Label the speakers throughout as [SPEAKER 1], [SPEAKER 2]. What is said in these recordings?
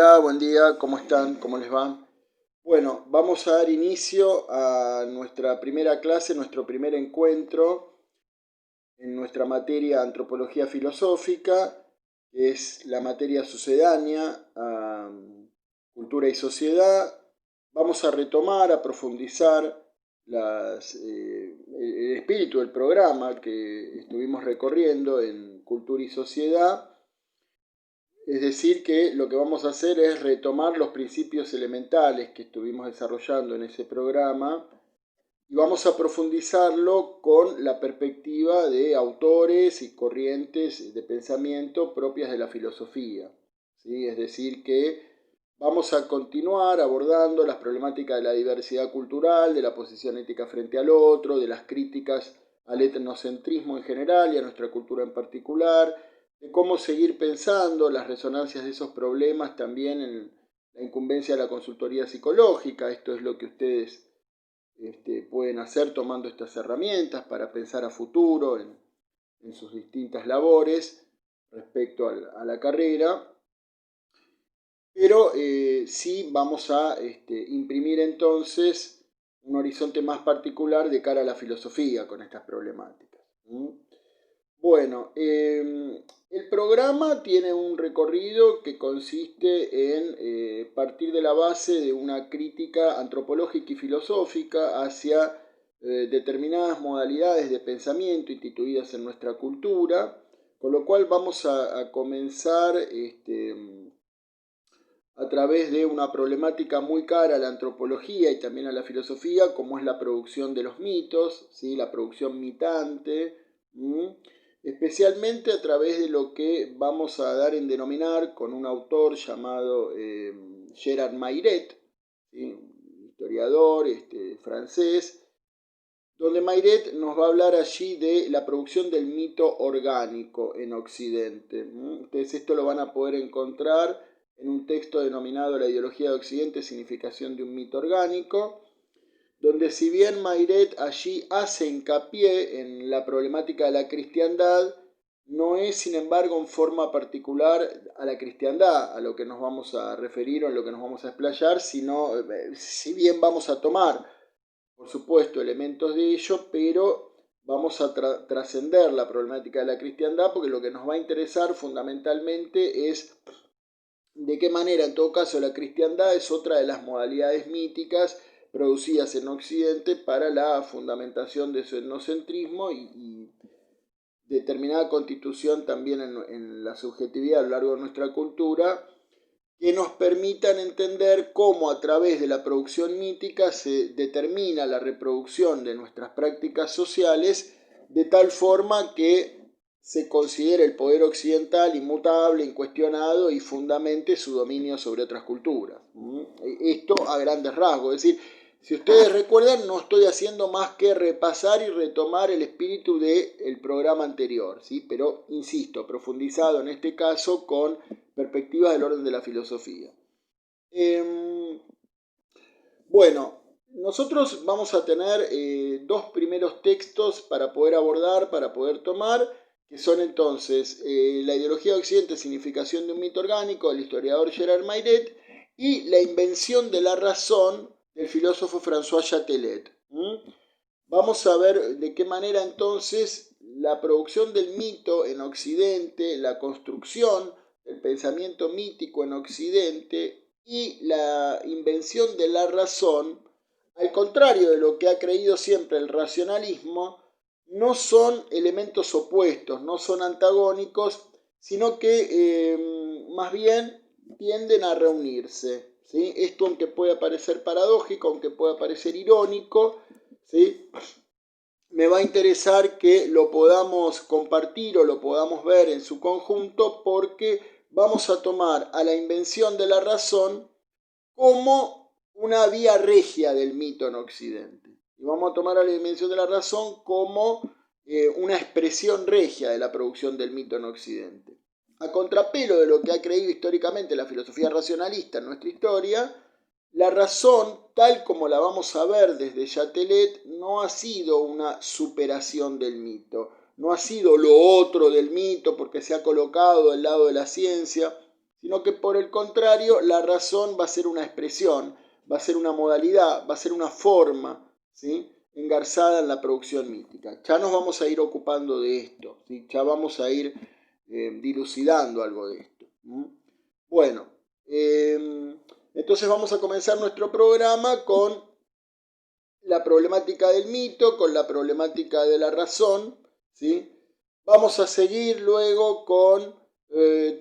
[SPEAKER 1] Hola, buen día, ¿cómo están? ¿Cómo les va? Bueno, vamos a dar inicio a nuestra primera clase, nuestro primer encuentro en nuestra materia Antropología Filosófica, que es la materia sucedánea a Cultura y Sociedad. Vamos a retomar, a profundizar el espíritu del programa que estuvimos recorriendo en Cultura y Sociedad. Es decir, que lo que vamos a hacer es retomar los principios elementales que estuvimos desarrollando en ese programa y vamos a profundizarlo con la perspectiva de autores y corrientes de pensamiento propias de la filosofía, ¿sí? Es decir, que vamos a continuar abordando las problemáticas de la diversidad cultural, de la posición ética frente al otro, de las críticas al etnocentrismo en general y a nuestra cultura en particular, de cómo seguir pensando las resonancias de esos problemas también en la incumbencia de la consultoría psicológica. Esto es lo que ustedes pueden hacer tomando estas herramientas para pensar a futuro en sus distintas labores respecto a la carrera. Pero sí vamos a imprimir entonces un horizonte más particular de cara a la filosofía con estas problemáticas. Bueno, el programa tiene un recorrido que consiste en partir de la base de una crítica antropológica y filosófica hacia determinadas modalidades de pensamiento instituidas en nuestra cultura, con lo cual vamos a comenzar a través de una problemática muy cara a la antropología y también a la filosofía, como es la producción de los mitos, ¿sí? La producción mitante, especialmente a través de lo que vamos a dar en denominar con un autor llamado Gerard Mayret, ¿sí? Un historiador francés, donde Mayret nos va a hablar allí de la producción del mito orgánico en Occidente. Ustedes esto lo van a poder encontrar en un texto denominado La ideología de Occidente, significación de un mito orgánico, donde si bien Mayret allí hace hincapié en la problemática de la cristiandad, no es sin embargo en forma particular a la cristiandad a lo que nos vamos a referir o en lo que nos vamos a explayar, sino si bien vamos a tomar por supuesto, elementos de ello, pero vamos a trascender la problemática de la cristiandad porque lo que nos va a interesar fundamentalmente es de qué manera, en todo caso, la cristiandad es otra de las modalidades míticas producidas en Occidente para la fundamentación de su etnocentrismo y determinada constitución también en la subjetividad a lo largo de nuestra cultura, que nos permitan entender cómo a través de la producción mítica se determina la reproducción de nuestras prácticas sociales de tal forma que se considere el poder occidental inmutable, incuestionado y fundamente su dominio sobre otras culturas. Esto a grandes rasgos, es decir, si ustedes recuerdan, no estoy haciendo más que repasar y retomar el espíritu del programa anterior, ¿sí? Pero, insisto, profundizado en este caso con perspectivas del orden de la filosofía. Bueno, nosotros vamos a tener dos primeros textos para poder abordar, para poder tomar, que son entonces La ideología de Occidente, significación de un mito orgánico, del historiador Gerard Mayret, y La invención de la razón, del filósofo François Chatelet. Vamos a ver de qué manera entonces la producción del mito en Occidente, la construcción del pensamiento mítico en Occidente y la invención de la razón, al contrario de lo que ha creído siempre el racionalismo, no son elementos opuestos, no son antagónicos, sino que más bien tienden a reunirse, ¿sí? Esto, aunque pueda parecer paradójico, aunque pueda parecer irónico, ¿sí? Me va a interesar que lo podamos compartir o lo podamos ver en su conjunto, porque vamos a tomar a la invención de la razón como una vía regia del mito en Occidente. Y vamos a tomar a la invención de la razón como una expresión regia de la producción del mito en Occidente. A contrapelo de lo que ha creído históricamente la filosofía racionalista en nuestra historia, la razón, tal como la vamos a ver desde Chatelet, no ha sido una superación del mito, no ha sido lo otro del mito porque se ha colocado del lado de la ciencia, sino que por el contrario la razón va a ser una expresión, va a ser una modalidad, va a ser una forma, ¿sí?, engarzada en la producción mítica. Ya nos vamos a ir ocupando de esto, ¿sí? Ya vamos a ir dilucidando algo de esto. Bueno, entonces vamos a comenzar nuestro programa con la problemática del mito, con la problemática de la razón, ¿sí? Vamos a seguir luego con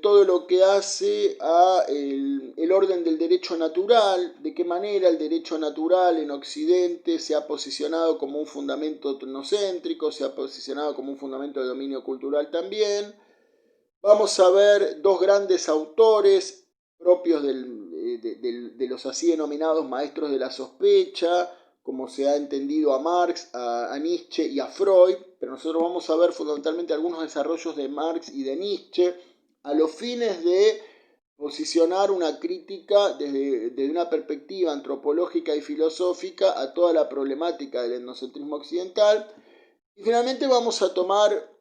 [SPEAKER 1] todo lo que hace a el orden del derecho natural, de qué manera el derecho natural en Occidente se ha posicionado como un fundamento etnocéntrico, se ha posicionado como un fundamento de dominio cultural también. Vamos a ver dos grandes autores propios de los así denominados maestros de la sospecha, como se ha entendido a Marx, a Nietzsche y a Freud, pero nosotros vamos a ver fundamentalmente algunos desarrollos de Marx y de Nietzsche a los fines de posicionar una crítica desde una perspectiva antropológica y filosófica a toda la problemática del etnocentrismo occidental. Y finalmente vamos a tomar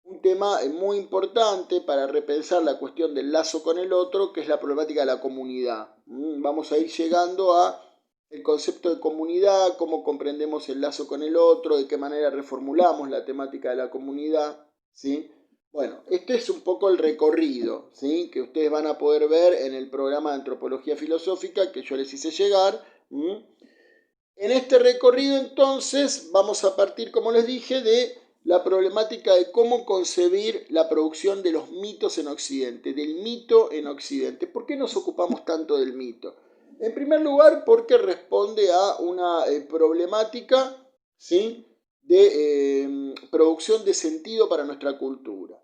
[SPEAKER 1] un tema muy importante para repensar la cuestión del lazo con el otro, que es la problemática de la comunidad. Vamos a ir llegando a el concepto de comunidad, cómo comprendemos el lazo con el otro, de qué manera reformulamos la temática de la comunidad, ¿sí? Bueno, este es un poco el recorrido, ¿sí?, que ustedes van a poder ver en el programa de Antropología Filosófica que yo les hice llegar. En este recorrido, entonces, vamos a partir, como les dije, de la problemática de cómo concebir la producción de los mitos en Occidente, del mito en Occidente. ¿Por qué nos ocupamos tanto del mito? En primer lugar, porque responde a una problemática, ¿sí?, de producción de sentido para nuestra cultura.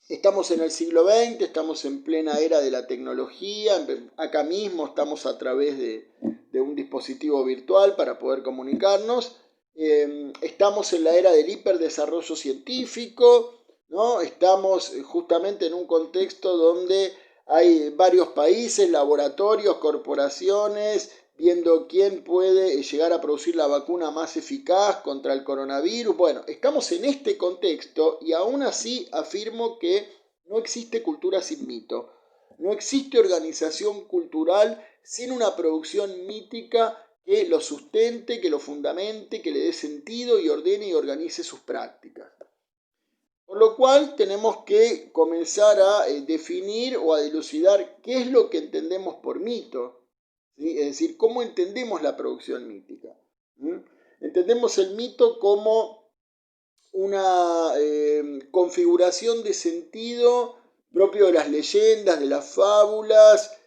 [SPEAKER 1] Estamos en el siglo XX, estamos en plena era de la tecnología, acá mismo estamos a través de un dispositivo virtual para poder comunicarnos. Estamos en la era del hiperdesarrollo científico, ¿no? Estamos justamente en un contexto donde hay varios países, laboratorios, corporaciones, viendo quién puede llegar a producir la vacuna más eficaz contra el coronavirus. Bueno, estamos en este contexto y aún así afirmo que no existe cultura sin mito. No existe organización cultural sin una producción mítica que lo sustente, que lo fundamente, que le dé sentido y ordene y organice sus prácticas. Por lo cual tenemos que comenzar a definir o a dilucidar qué es lo que entendemos por mito, ¿sí? Es decir, cómo entendemos la producción mítica. Entendemos el mito como una configuración de sentido propio de las leyendas, de las fábulas,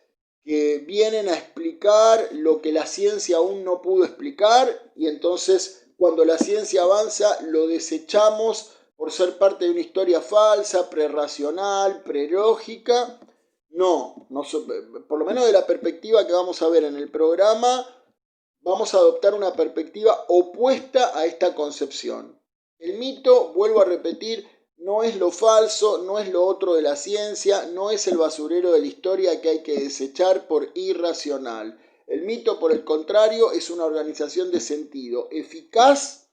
[SPEAKER 1] que vienen a explicar lo que la ciencia aún no pudo explicar, y entonces cuando la ciencia avanza lo desechamos por ser parte de una historia falsa, prerracional, prelógica. No, por lo menos de la perspectiva que vamos a ver en el programa, vamos a adoptar una perspectiva opuesta a esta concepción. El mito, vuelvo a repetir, no es lo falso, no es lo otro de la ciencia, no es el basurero de la historia que hay que desechar por irracional. El mito, por el contrario, es una organización de sentido eficaz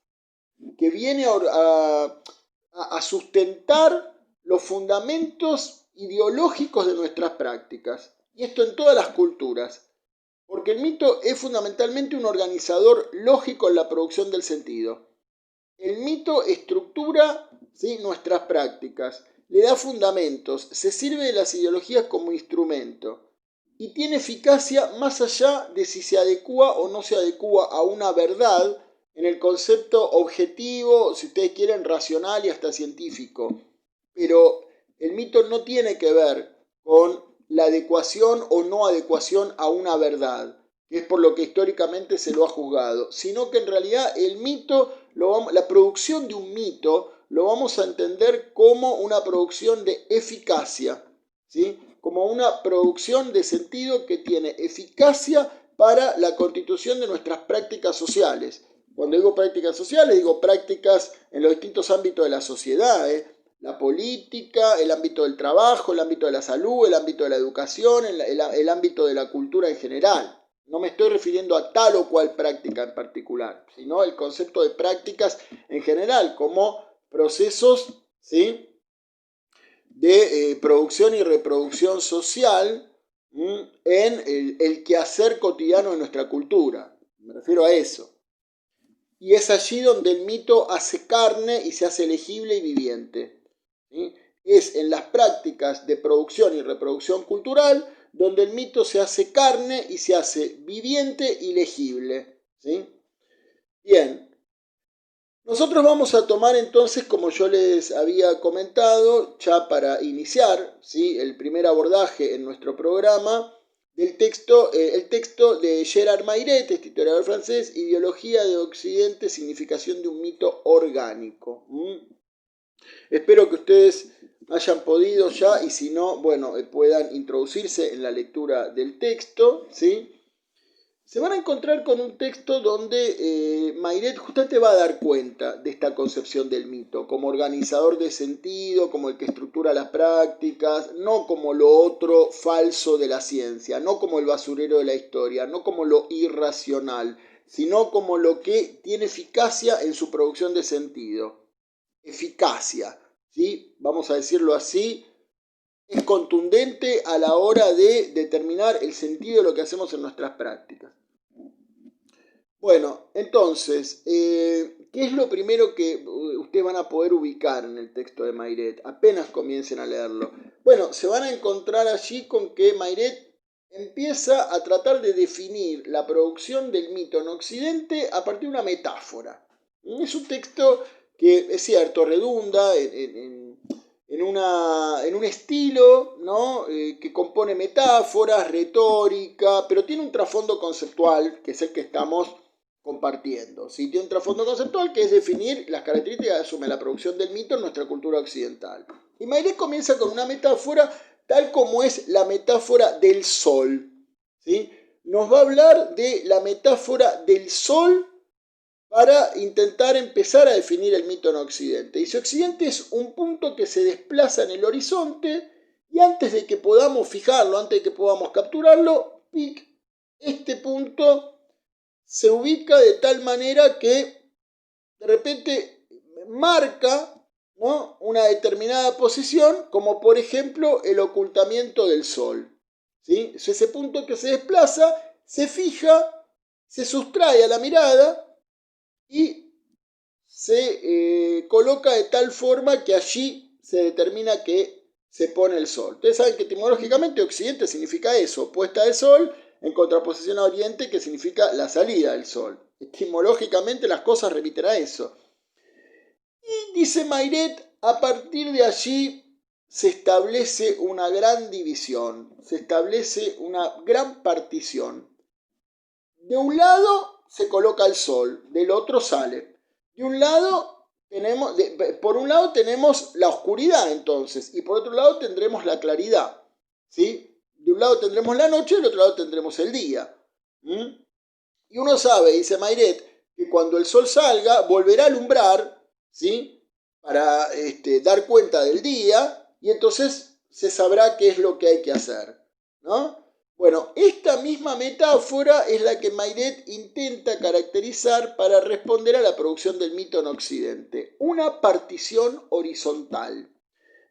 [SPEAKER 1] que viene a sustentar los fundamentos ideológicos de nuestras prácticas. Y esto en todas las culturas. Porque el mito es fundamentalmente un organizador lógico en la producción del sentido. El mito estructura, ¿sí?, nuestras prácticas, le da fundamentos, se sirve de las ideologías como instrumento y tiene eficacia más allá de si se adecúa o no se adecúa a una verdad en el concepto objetivo, si ustedes quieren, racional y hasta científico. Pero el mito no tiene que ver con la adecuación o no adecuación a una verdad, que es por lo que históricamente se lo ha juzgado, sino que en realidad el mito, la producción de un mito, lo vamos a entender como una producción de eficacia, ¿sí?, como una producción de sentido que tiene eficacia para la constitución de nuestras prácticas sociales. Cuando digo prácticas sociales, digo prácticas en los distintos ámbitos de la sociedad, la política, el ámbito del trabajo, el ámbito de la salud, el ámbito de la educación, el ámbito de la cultura en general. No me estoy refiriendo a tal o cual práctica en particular, sino el concepto de prácticas en general como procesos, ¿sí?, de producción y reproducción social en el quehacer cotidiano de nuestra cultura. Me refiero a eso. Y es allí donde el mito hace carne y se hace legible y viviente. ¿Sí? Es en las prácticas de producción y reproducción cultural donde el mito se hace carne y se hace viviente y legible. ¿Sí? Bien, nosotros vamos a tomar entonces, como yo les había comentado, ya para iniciar, ¿sí?, el primer abordaje en nuestro programa, del texto, el texto de Gerard Mayret, este historiador francés, Ideología de Occidente, significación de un mito orgánico. Espero que ustedes hayan podido ya, y si no, bueno, puedan introducirse en la lectura del texto, ¿sí? Se van a encontrar con un texto donde Mayret justamente va a dar cuenta de esta concepción del mito, como organizador de sentido, como el que estructura las prácticas, no como lo otro falso de la ciencia, no como el basurero de la historia, no como lo irracional, sino como lo que tiene eficacia en su producción de sentido. Eficacia, ¿sí? Vamos a decirlo así, es contundente a la hora de determinar el sentido de lo que hacemos en nuestras prácticas. Bueno, entonces, ¿qué es lo primero que ustedes van a poder ubicar en el texto de Mayret? Apenas comiencen a leerlo. Bueno, se van a encontrar allí con que Mayret empieza a tratar de definir la producción del mito en Occidente a partir de una metáfora. Es un texto que, es cierto, redunda en un estilo, ¿no?, que compone metáforas, retórica, pero tiene un trasfondo conceptual, que es el que estamos compartiendo. ¿Sí? Tiene un trasfondo conceptual que es definir las características que asume la producción del mito en nuestra cultura occidental. Y Mayret comienza con una metáfora tal como es la metáfora del sol. ¿Sí? Nos va a hablar de la metáfora del sol para intentar empezar a definir el mito en Occidente. Y si Occidente es un punto que se desplaza en el horizonte, y antes de que podamos fijarlo, antes de que podamos capturarlo, este punto se ubica de tal manera que de repente marca, ¿no?, una determinada posición, como por ejemplo el ocultamiento del sol. ¿Sí? Ese punto que se desplaza, se fija, se sustrae a la mirada y se coloca de tal forma que allí se determina que se pone el sol. Ustedes saben que etimológicamente Occidente significa eso, puesta de sol, en contraposición a Oriente, que significa la salida del sol. Etimológicamente las cosas remiten a eso. Y dice Mayret, a partir de allí se establece una gran división, se establece una gran partición. De un lado se coloca el sol, del otro sale. De un lado por un lado tenemos la oscuridad entonces, y por otro lado tendremos la claridad. ¿Sí? De un lado tendremos la noche, del otro lado tendremos el día. Y uno sabe, dice Mayret, que cuando el sol salga volverá a alumbrar, ¿sí?, para dar cuenta del día, y entonces se sabrá qué es lo que hay que hacer, ¿no? Bueno, esta misma metáfora es la que Mayret intenta caracterizar para responder a la producción del mito en Occidente. Una partición horizontal.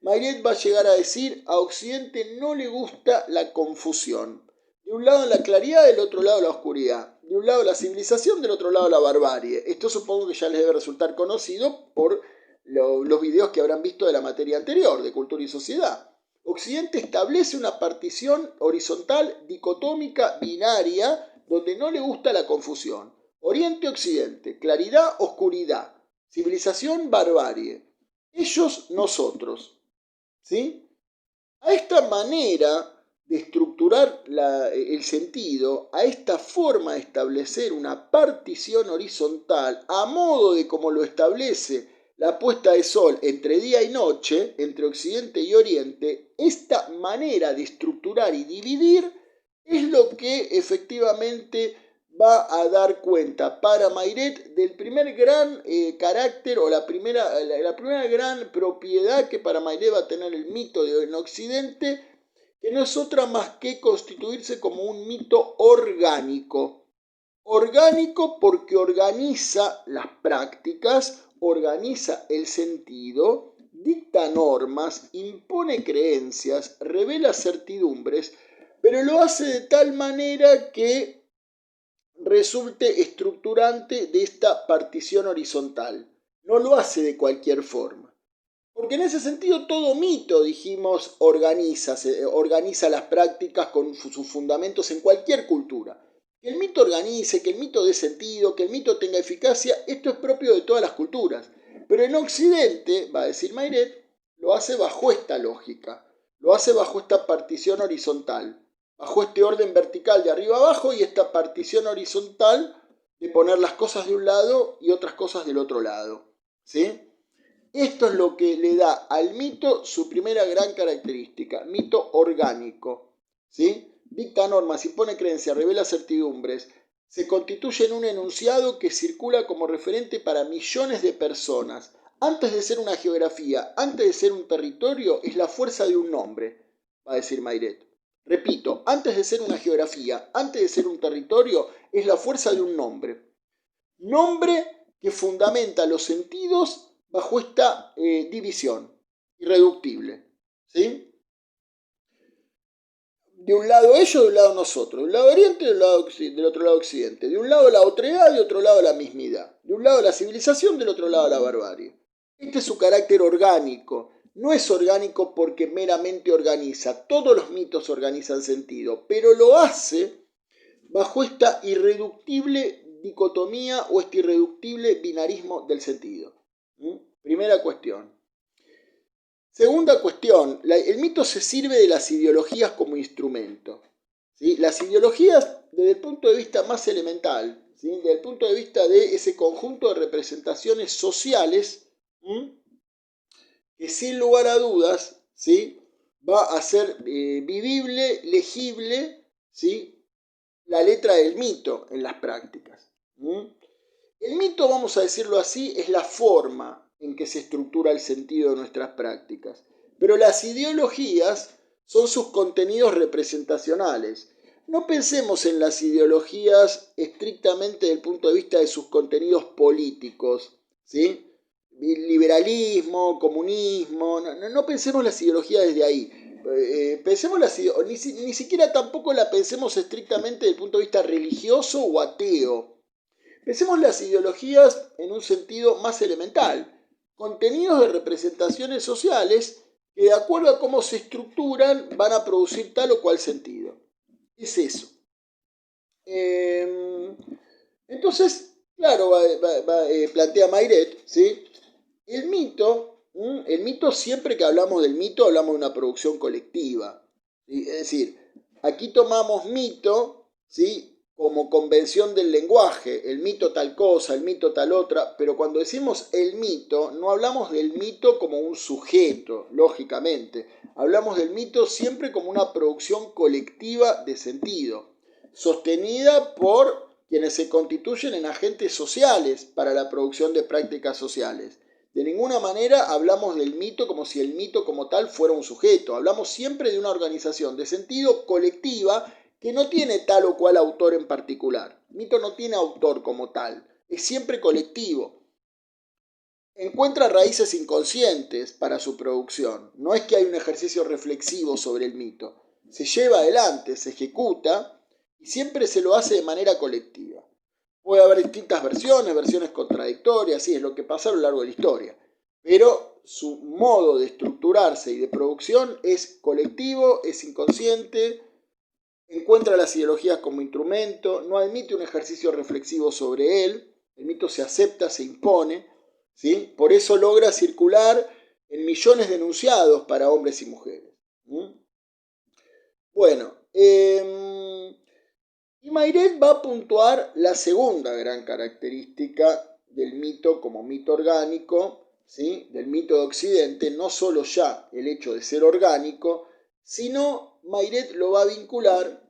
[SPEAKER 1] Mayret va a llegar a decir, a Occidente no le gusta la confusión. De un lado la claridad, del otro lado la oscuridad. De un lado la civilización, del otro lado la barbarie. Esto supongo que ya les debe resultar conocido por los videos que habrán visto de la materia anterior, de cultura y sociedad. Occidente establece una partición horizontal, dicotómica, binaria, donde no le gusta la confusión. Oriente-Occidente, claridad, oscuridad. Civilización, barbarie. Ellos, nosotros. ¿Sí? A esta manera de estructurar el sentido, a esta forma de establecer una partición horizontal, a modo de como lo establece la puesta de sol entre día y noche, entre Occidente y Oriente, esta manera de estructurar y dividir es lo que efectivamente va a dar cuenta para Mayret del primer gran carácter o la primera gran propiedad que para Mayret va a tener el mito en Occidente, que no es otra más que constituirse como un mito orgánico. Orgánico porque organiza las prácticas, organiza el sentido, dicta normas, impone creencias, revela certidumbres, pero lo hace de tal manera que resulte estructurante de esta partición horizontal. No lo hace de cualquier forma. Porque en ese sentido todo mito, dijimos, organiza las prácticas con sus fundamentos en cualquier cultura. Que el mito organice, que el mito dé sentido, que el mito tenga eficacia, esto es propio de todas las culturas. Pero en Occidente, va a decir Mairet, lo hace bajo esta lógica, lo hace bajo esta partición horizontal, bajo este orden vertical de arriba abajo y esta partición horizontal de poner las cosas de un lado y otras cosas del otro lado. ¿Sí? Esto es lo que le da al mito su primera gran característica, mito orgánico. ¿Sí? Dicta normas, impone creencias, revela certidumbres, se constituye en un enunciado que circula como referente para millones de personas. Antes de ser una geografía, antes de ser un territorio, es la fuerza de un nombre, va a decir Mairet. Repito, antes de ser una geografía, antes de ser un territorio, es la fuerza de un nombre. Nombre que fundamenta los sentidos bajo esta división irreductible. ¿Sí? De un lado ellos, de un lado nosotros. De un lado oriente, del otro lado occidente. De un lado la otredad, de otro lado la mismidad. De un lado la civilización, del otro lado la barbarie. Este es su carácter orgánico. No es orgánico porque meramente organiza. Todos los mitos organizan sentido, pero lo hace bajo esta irreductible dicotomía o este irreductible binarismo del sentido. Primera cuestión. Segunda cuestión, el mito se sirve de las ideologías como instrumento. ¿Sí? Las ideologías desde el punto de vista más elemental, ¿sí? Desde el punto de vista de ese conjunto de representaciones sociales, que sin lugar a dudas, ¿sí? Va a ser vivible, legible, ¿sí? La letra del mito en las prácticas. El mito, vamos a decirlo así, es la forma en que se estructura el sentido de nuestras prácticas. Pero las ideologías son sus contenidos representacionales. No pensemos en las ideologías estrictamente desde el punto de vista de sus contenidos políticos, ¿sí? Liberalismo, comunismo, no pensemos las ideologías desde ahí. Pensemos ni siquiera tampoco la pensemos estrictamente desde el punto de vista religioso o ateo. Pensemos las ideologías en un sentido más elemental, contenidos de representaciones sociales que de acuerdo a cómo se estructuran van a producir tal o cual sentido. Es eso. Entonces, claro, plantea Mairet, ¿sí? El mito, siempre que hablamos del mito, hablamos de una producción colectiva. ¿Sí? Es decir, aquí tomamos mito, ¿sí? Como convención del lenguaje, el mito tal cosa, el mito tal otra, pero cuando decimos el mito, no hablamos del mito como un sujeto, lógicamente. Hablamos del mito siempre como una producción colectiva de sentido, sostenida por quienes se constituyen en agentes sociales para la producción de prácticas sociales. De ninguna manera hablamos del mito como si el mito como tal fuera un sujeto. Hablamos siempre de una organización de sentido colectiva que no tiene tal o cual autor en particular. El mito no tiene autor como tal, es siempre colectivo. Encuentra raíces inconscientes para su producción. No es que hay un ejercicio reflexivo sobre el mito. Se lleva adelante, se ejecuta y siempre se lo hace de manera colectiva. Puede haber distintas versiones contradictorias, sí, es lo que pasa a lo largo de la historia. Pero su modo de estructurarse y de producción es colectivo, es inconsciente, encuentra las ideologías como instrumento, no admite un ejercicio reflexivo sobre él, el mito se acepta, se impone, ¿sí? Por eso logra circular en millones de enunciados para hombres y mujeres. Bueno, y Mairet va a puntuar la segunda gran característica del mito como mito orgánico, ¿sí? Del mito de Occidente, no solo ya el hecho de ser orgánico, sino Mairet lo va a vincular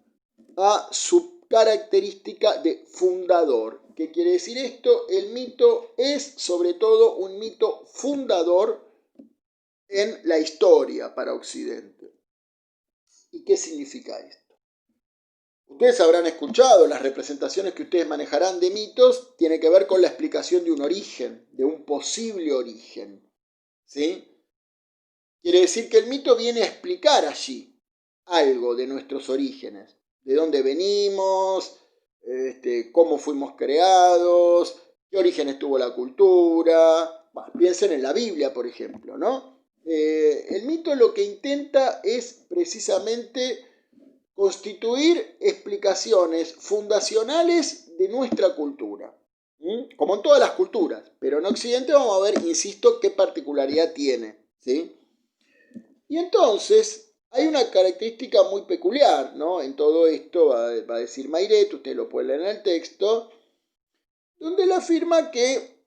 [SPEAKER 1] a su característica de fundador. ¿Qué quiere decir esto? El mito es sobre todo un mito fundador en la historia para Occidente. ¿Y qué significa esto? Ustedes habrán escuchado, las representaciones que ustedes manejarán de mitos tiene que ver con la explicación de un origen, de un posible origen, ¿sí? Quiere decir que el mito viene a explicar allí algo de nuestros orígenes, de dónde venimos, cómo fuimos creados, qué orígenes tuvo la cultura. Bueno, piensen en la Biblia, por ejemplo, ¿no? El mito lo que intenta es precisamente constituir explicaciones fundacionales de nuestra cultura, como en todas las culturas, pero en Occidente vamos a ver, insisto, qué particularidad tiene, ¿sí? Y entonces hay una característica muy peculiar, ¿no? En todo esto va a decir Mairet, usted lo puede leer en el texto, donde él afirma que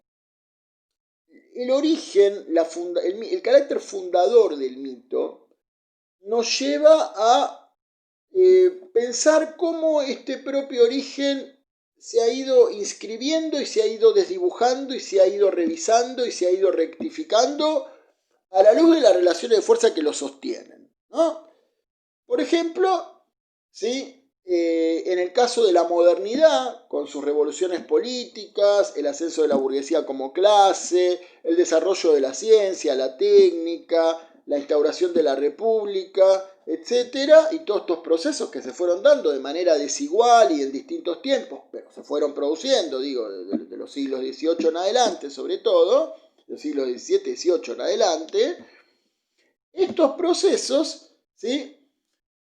[SPEAKER 1] el origen, el carácter fundador del mito, nos lleva a pensar cómo este propio origen se ha ido inscribiendo y se ha ido desdibujando y se ha ido revisando y se ha ido rectificando a la luz de las relaciones de fuerza que lo sostienen, ¿no? Por ejemplo, ¿sí? En el caso de la modernidad, con sus revoluciones políticas, el ascenso de la burguesía como clase, el desarrollo de la ciencia, la técnica, la instauración de la república, etcétera, y todos estos procesos que se fueron dando de manera desigual y en distintos tiempos, pero se fueron produciendo, digo, de los siglos XVIII en adelante, sobre todo, los siglos XVII, XVIII en adelante, estos procesos, ¿sí?,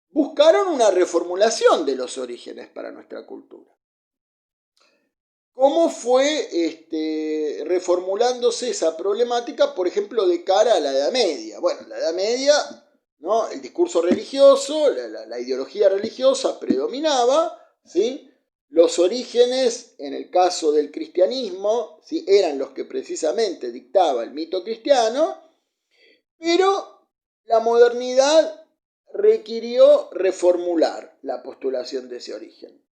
[SPEAKER 1] buscaron una reformulación de los orígenes para nuestra cultura. ¿Cómo fue reformulándose esa problemática, por ejemplo, de cara a la Edad Media? Bueno, la Edad Media, ¿no?, el discurso religioso, la ideología religiosa predominaba, ¿sí? Los orígenes, en el caso del cristianismo, ¿sí?, eran los que precisamente dictaba el mito cristiano, pero la modernidad requirió reformular la postulación de ese origen.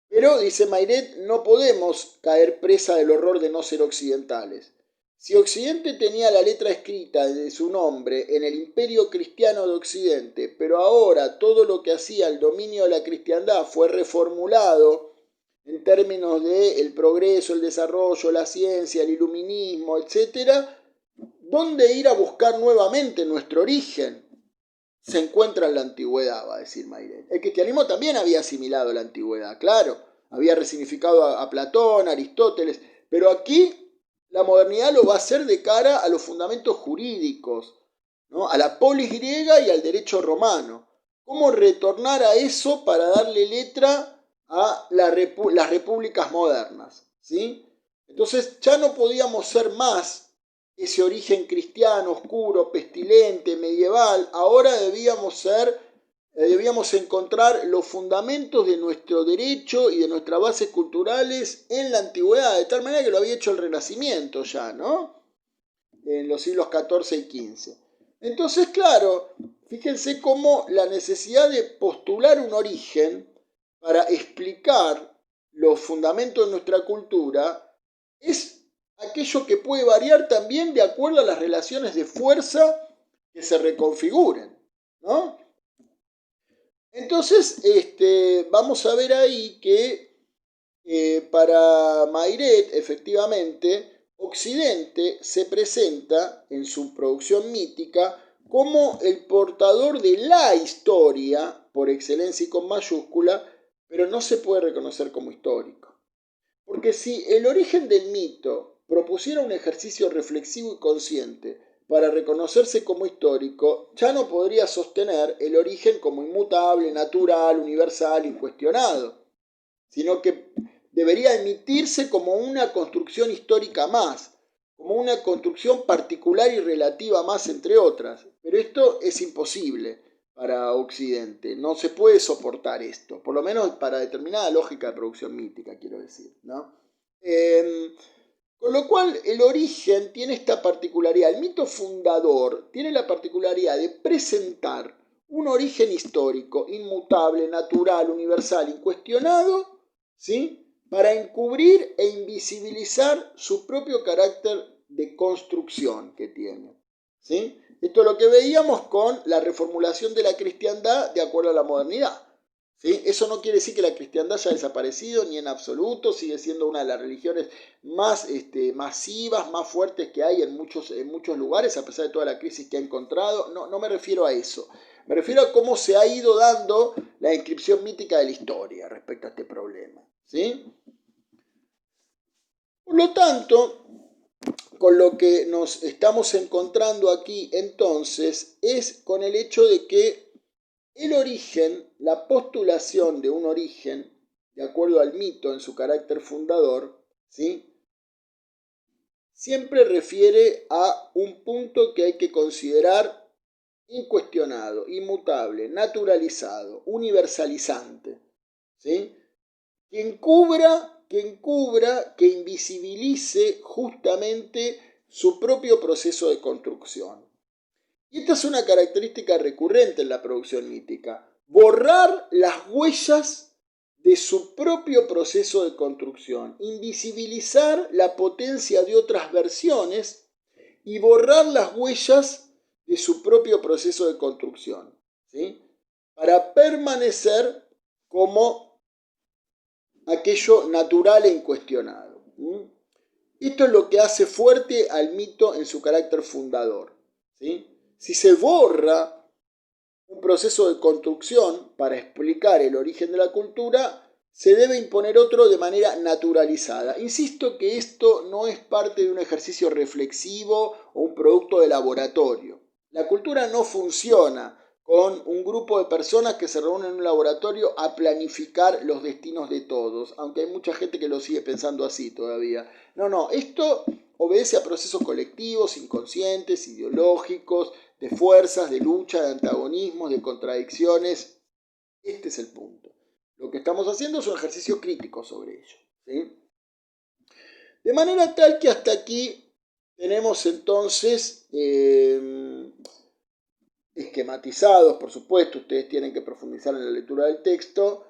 [SPEAKER 1] Pero, dice Mairet, no podemos caer presa del horror de no ser occidentales. Si Occidente tenía la letra escrita de su nombre en el imperio cristiano de Occidente, pero ahora todo lo que hacía el dominio de la cristiandad fue reformulado en términos de el progreso, el desarrollo, la ciencia, el iluminismo, etc., ¿dónde ir a buscar nuevamente nuestro origen? Se encuentra en la antigüedad, va a decir Mairet. El cristianismo también había asimilado la antigüedad, claro, había resignificado a Platón, a Aristóteles, pero aquí la modernidad lo va a hacer de cara a los fundamentos jurídicos, ¿no?, a la polis griega y al derecho romano. ¿Cómo retornar a eso para darle letra a las repúblicas modernas? ¿Sí? Entonces ya no podíamos ser más ese origen cristiano, oscuro, pestilente, medieval. Ahora debíamos encontrar los fundamentos de nuestro derecho y de nuestras bases culturales en la antigüedad, de tal manera que lo había hecho el Renacimiento ya, ¿no?, en los siglos XIV y XV. Entonces, claro, fíjense cómo la necesidad de postular un origen para explicar los fundamentos de nuestra cultura es aquello que puede variar también de acuerdo a las relaciones de fuerza que se reconfiguren, ¿no? Entonces, vamos a ver ahí que para Mairet, efectivamente, Occidente se presenta en su producción mítica como el portador de la historia, por excelencia y con mayúscula, pero no se puede reconocer como histórico. Porque si el origen del mito propusiera un ejercicio reflexivo y consciente para reconocerse como histórico, ya no podría sostener el origen como inmutable, natural, universal, incuestionado, sino que debería emitirse como una construcción histórica más, como una construcción particular y relativa más, entre otras. Pero esto es imposible para Occidente, no se puede soportar esto, por lo menos para determinada lógica de producción mítica, quiero decir, ¿no? Con lo cual el origen tiene esta particularidad, el mito fundador tiene la particularidad de presentar un origen histórico, inmutable, natural, universal, incuestionado, ¿sí?, para encubrir e invisibilizar su propio carácter de construcción que tiene, ¿sí? Esto es lo que veíamos con la reformulación de la cristiandad de acuerdo a la modernidad. ¿Sí? Eso no quiere decir que la cristiandad haya desaparecido, ni en absoluto, sigue siendo una de las religiones más masivas, más fuertes que hay en muchos lugares, a pesar de toda la crisis que ha encontrado. No me refiero a eso, me refiero a cómo se ha ido dando la inscripción mítica de la historia respecto a este problema. ¿Sí? Por lo tanto, con lo que nos estamos encontrando aquí entonces es con el hecho de que el origen, la postulación de un origen, de acuerdo al mito en su carácter fundador, ¿sí?, siempre refiere a un punto que hay que considerar incuestionado, inmutable, naturalizado, universalizante, ¿sí?, que invisibilice justamente su propio proceso de construcción. Y esta es una característica recurrente en la producción mítica: borrar las huellas de su propio proceso de construcción, invisibilizar la potencia de otras versiones y borrar las huellas de su propio proceso de construcción, ¿sí?, para permanecer como aquello natural e incuestionado. Esto es lo que hace fuerte al mito en su carácter fundador, ¿sí? Si se borra un proceso de construcción para explicar el origen de la cultura, se debe imponer otro de manera naturalizada. Insisto que esto no es parte de un ejercicio reflexivo o un producto de laboratorio. La cultura no funciona con un grupo de personas que se reúnen en un laboratorio a planificar los destinos de todos, aunque hay mucha gente que lo sigue pensando así todavía. No, esto obedece a procesos colectivos, inconscientes, ideológicos, de fuerzas, de lucha, de antagonismos, de contradicciones. Este es el punto. Lo que estamos haciendo es un ejercicio crítico sobre ello, ¿sí? De manera tal que hasta aquí tenemos entonces esquematizados, por supuesto, ustedes tienen que profundizar en la lectura del texto,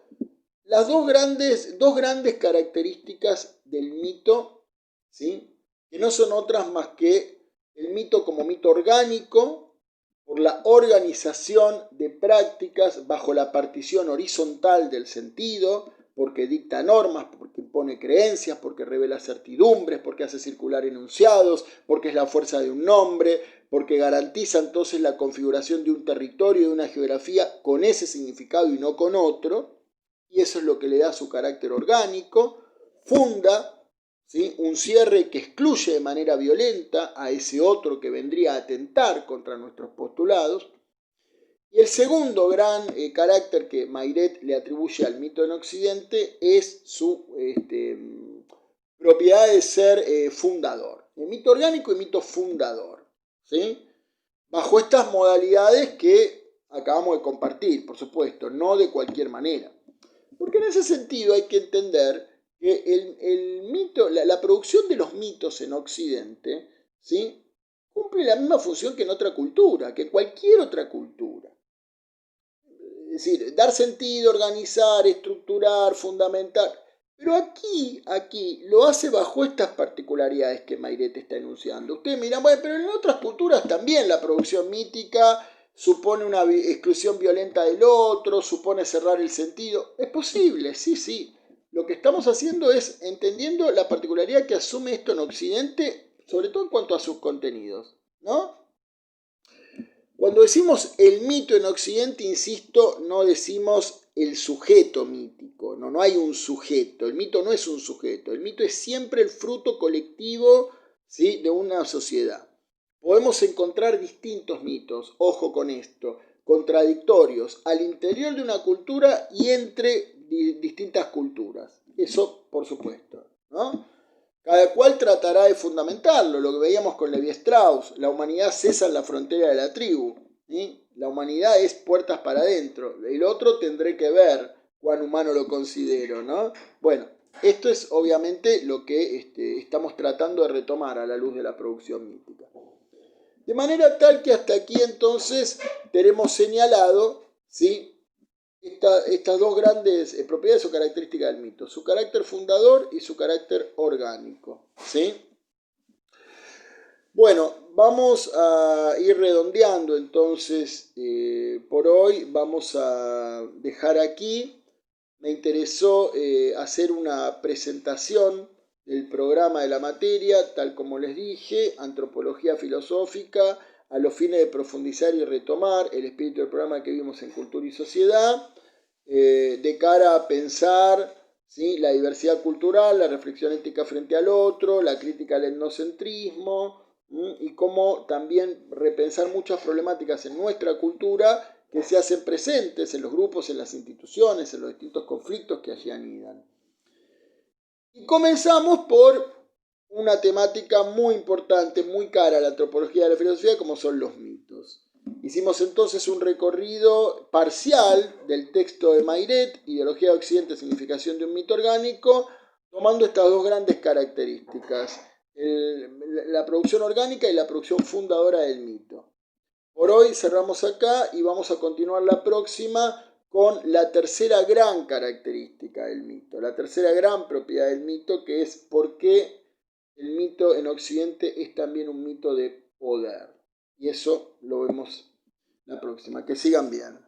[SPEAKER 1] las dos grandes características del mito, ¿sí?, que no son otras más que el mito como mito orgánico, por la organización de prácticas bajo la partición horizontal del sentido, porque dicta normas, porque impone creencias, porque revela certidumbres, porque hace circular enunciados, porque es la fuerza de un nombre, porque garantiza entonces la configuración de un territorio y de una geografía con ese significado y no con otro, y eso es lo que le da su carácter orgánico. Funda, ¿sí?, un cierre que excluye de manera violenta a ese otro que vendría a atentar contra nuestros postulados. Y el segundo gran carácter que Mairet le atribuye al mito en Occidente es su propiedad de ser fundador. El mito orgánico y mito fundador, ¿sí?, bajo estas modalidades que acabamos de compartir, por supuesto, no de cualquier manera. Porque en ese sentido hay que entender que el mito, la producción de los mitos en Occidente, ¿sí?, cumple la misma función que en otra cultura, que en cualquier otra cultura. Es decir, dar sentido, organizar, estructurar, fundamentar. Pero aquí lo hace bajo estas particularidades que Mairet está enunciando. Ustedes miran, bueno, pero en otras culturas también la producción mítica supone una exclusión violenta del otro, supone cerrar el sentido. Es posible, sí. Lo que estamos haciendo es entendiendo la particularidad que asume esto en Occidente, sobre todo en cuanto a sus contenidos, ¿no? Cuando decimos el mito en Occidente, insisto, no decimos el sujeto mítico, no hay un sujeto, el mito no es un sujeto, el mito es siempre el fruto colectivo, ¿sí?, de una sociedad. Podemos encontrar distintos mitos, ojo con esto, contradictorios al interior de una cultura y entre distintas culturas, eso por supuesto, ¿no? Cada cual tratará de fundamentarlo, lo que veíamos con Levi Strauss: la humanidad cesa en la frontera de la tribu, ¿sí? La humanidad es puertas para adentro, el otro tendré que ver cuán humano lo considero, ¿no? Bueno, esto es obviamente lo que estamos tratando de retomar a la luz de la producción mítica. De manera tal que hasta aquí entonces tenemos señalado, ¿sí?, estas dos grandes propiedades o características del mito: su carácter fundador y su carácter orgánico, ¿sí? Bueno, vamos a ir redondeando entonces por hoy. Vamos a dejar aquí me interesó hacer una presentación del programa de la materia, tal como les dije, antropología filosófica, a los fines de profundizar y retomar el espíritu del programa que vimos en Cultura y Sociedad, de cara a pensar, ¿sí?, la diversidad cultural, la reflexión ética frente al otro, la crítica al etnocentrismo, y cómo también repensar muchas problemáticas en nuestra cultura que se hacen presentes en los grupos, en las instituciones, en los distintos conflictos que allí anidan. Y comenzamos por una temática muy importante, muy cara a la antropología de la filosofía, como son los mitos. Hicimos entonces un recorrido parcial del texto de Mairet, Ideología de Occidente, Significación de un mito orgánico, tomando estas dos grandes características, la producción orgánica y la producción fundadora del mito. Por hoy cerramos acá y vamos a continuar la próxima con la tercera gran característica del mito, la tercera gran propiedad del mito, que es por qué el mito en Occidente es también un mito de poder. Y eso lo vemos la próxima. Que sigan bien.